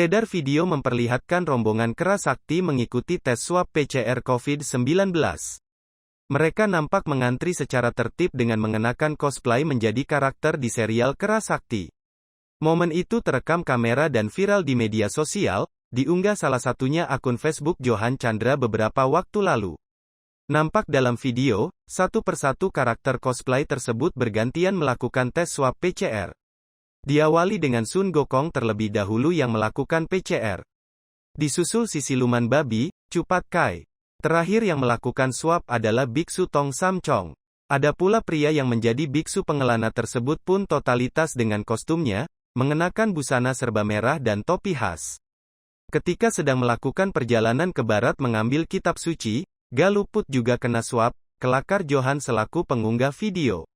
Beredar video memperlihatkan rombongan Kerasakti mengikuti tes swab PCR COVID-19. Mereka nampak mengantri secara tertib dengan mengenakan cosplay menjadi karakter di serial Kerasakti. Momen itu terekam kamera dan viral di media sosial, diunggah salah satunya akun Facebook Johan Chandra beberapa waktu lalu. Nampak dalam video, satu persatu karakter cosplay tersebut bergantian melakukan tes swab PCR. Diawali dengan Sun Gokong terlebih dahulu yang melakukan PCR. Disusul si siluman babi, Cupat Kai. Terakhir yang melakukan swab adalah Biksu Tong Sam Chong. Ada pula pria yang menjadi biksu pengelana tersebut pun totalitas dengan kostumnya, mengenakan busana serba merah dan topi khas. Ketika sedang melakukan perjalanan ke barat mengambil kitab suci, Galuput juga kena swab, kelakar Johan selaku pengunggah video.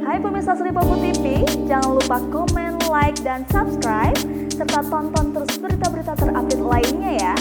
Hai pemirsa Sri Popo TV, jangan lupa komen, like, dan subscribe, serta tonton terus berita-berita terupdate lainnya ya.